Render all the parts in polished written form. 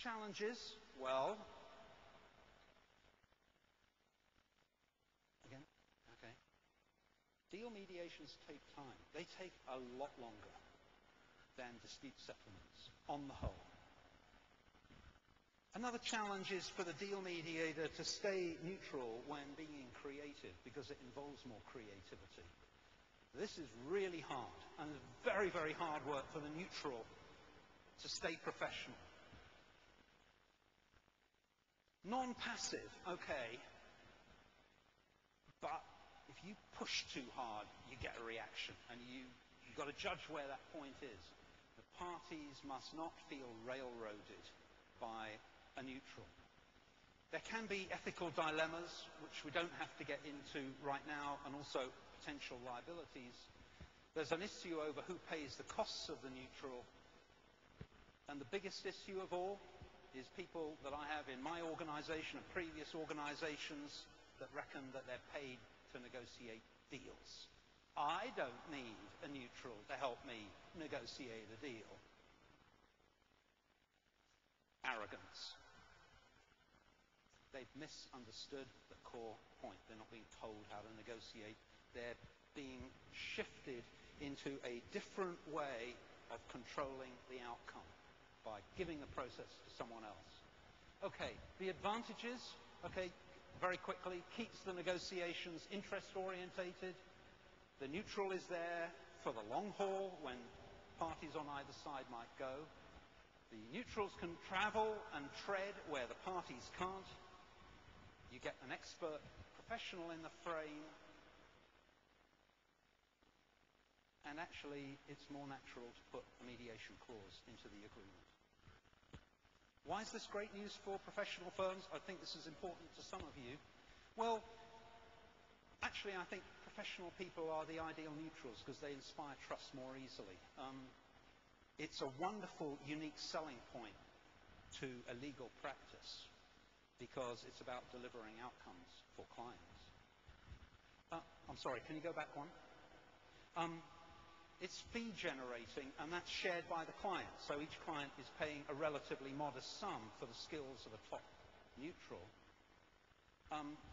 Challenges, well, again, okay. Deal mediations take time. They take a lot longer than dispute settlements, on the whole. Another challenge is for the deal mediator to stay neutral when being creative, because it involves more creativity. This is really hard, and it's very, very hard work for the neutral to stay professional. Non-passive, okay, but if you push too hard, you get a reaction, and you've got to judge where that point is. The parties must not feel railroaded by a neutral. There can be ethical dilemmas, which we don't have to get into right now, and also potential liabilities. There's an issue over who pays the costs of the neutral, and the biggest issue of all is people that I have in my organization and previous organizations that reckon that they're paid to negotiate deals. I don't need a neutral to help me negotiate a deal. Arrogance. They've misunderstood the core point. They're not being told how to negotiate. They're being shifted into a different way of controlling the outcome by giving the process to someone else. Okay, the advantages, okay, very quickly, keeps the negotiations interest-orientated. The neutral is there for the long haul when parties on either side might go. The neutrals can travel and tread where the parties can't. You get an expert professional in the frame, and actually it's more natural to put a mediation clause into the agreement. Why is this great news for professional firms? I think this is important to some of you. Well, actually I think professional people are the ideal neutrals because they inspire trust more easily. It's a wonderful, unique selling point to a legal practice because it's about delivering outcomes for clients. I'm sorry, can you go back one? It's fee generating, and that's shared by the client. So each client is paying a relatively modest sum for the skills of a top neutral.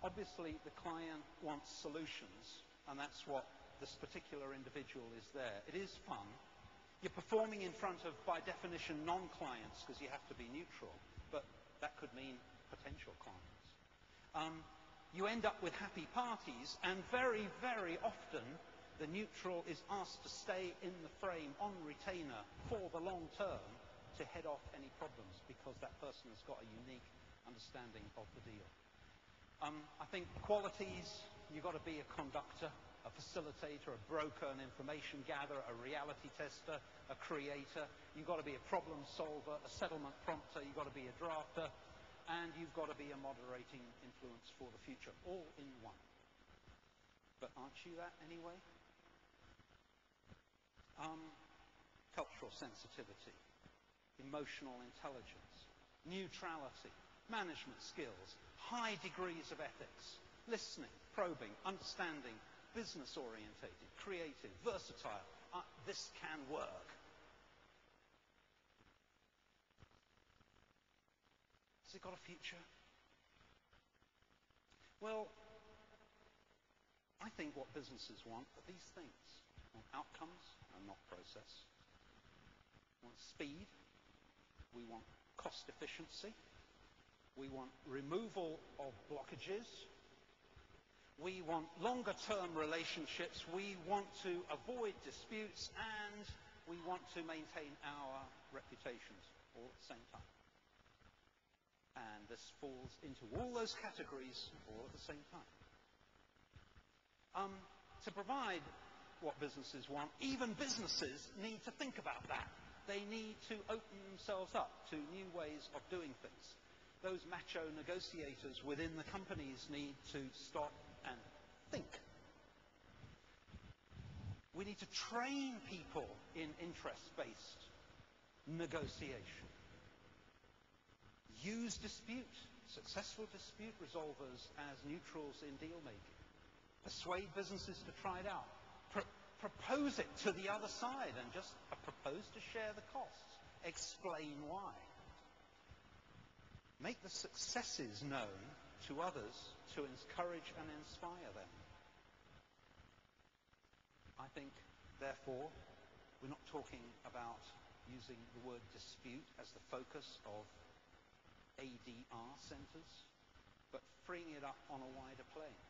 Obviously, the client wants solutions, and that's what this particular individual is there. It is fun. You're performing in front of, by definition, non-clients, because you have to be neutral, but that could mean potential clients. You end up with happy parties, and very, very often, the neutral is asked to stay in the frame on retainer for the long term to head off any problems because that person has got a unique understanding of the deal. I think qualities, you've got to be a conductor, a facilitator, a broker, an information gatherer, a reality tester, a creator. You've got to be a problem solver, a settlement prompter, you've got to be a drafter, and you've got to be a moderating influence for the future, all in one. But aren't you that anyway? Cultural sensitivity, emotional intelligence, neutrality, management skills, high degrees of ethics, listening, probing, understanding, business-orientated, creative, versatile. This can work. Has it got a future? Well, I think what businesses want are these things. We want outcomes and not process. We want speed. We want cost efficiency. We want removal of blockages. We want longer-term relationships. We want to avoid disputes, and we want to maintain our reputations all at the same time. And this falls into all those categories all at the same time. To provide what businesses want, even businesses need to think about that. They need to open themselves up to new ways of doing things. Those macho negotiators within the companies need to stop and think. We need to train people in interest-based negotiation. Use dispute, successful dispute resolvers as neutrals in deal making. Persuade businesses to try it out. Propose it to the other side and just propose to share the costs. Explain why. Make the successes known to others to encourage and inspire them. I think, therefore, we're not talking about using the word dispute as the focus of ADR centres, but freeing it up on a wider plane.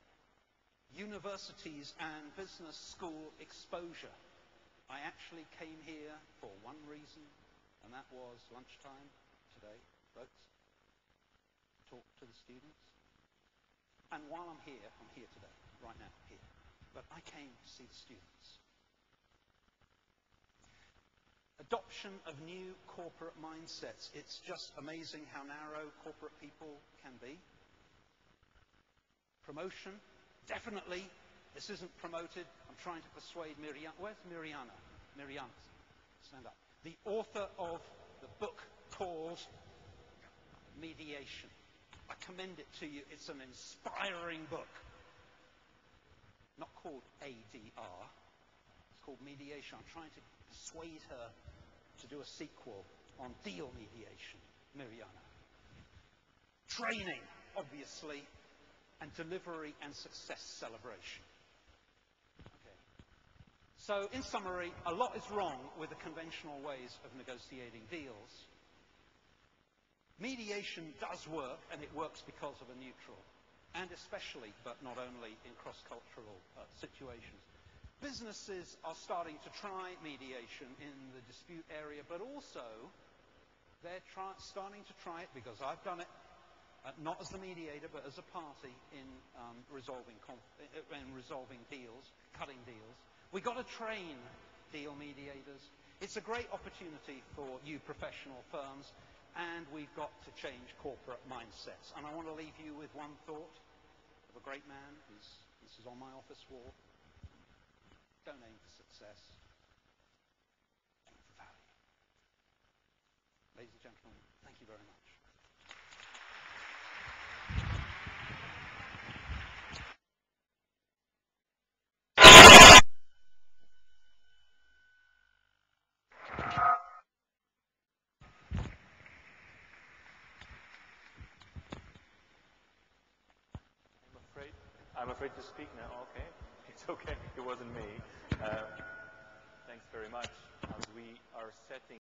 Universities and business school exposure. I actually came here for one reason, and that was lunchtime today, folks. Talk to the students. And while I'm here today, right now, here. But I came to see the students. Adoption of new corporate mindsets. It's just amazing how narrow corporate people can be. Promotion. Definitely, this isn't promoted. I'm trying to persuade Miriana. Where's Miriana? Miriana, stand up. The author of the book called Mediation. I commend it to you. It's an inspiring book. Not called ADR. It's called Mediation. I'm trying to persuade her to do a sequel on deal mediation, Miriana. Training, obviously, and delivery and success celebration. Okay. So, in summary, a lot is wrong with the conventional ways of negotiating deals. Mediation does work, and it works because of a neutral, and especially, but not only, in cross-cultural situations. Businesses are starting to try mediation in the dispute area, but also they're starting to try it, because I've done it, not as the mediator, but as a party in resolving deals, cutting deals. We've got to train deal mediators. It's a great opportunity for you professional firms, and we've got to change corporate mindsets. And I want to leave you with one thought of a great man. This is on my office wall. Don't aim for success. Aim for value. Ladies and gentlemen, thank you very much. I'm afraid to speak now. Okay, it's okay. It wasn't me. Thanks very much. As we are setting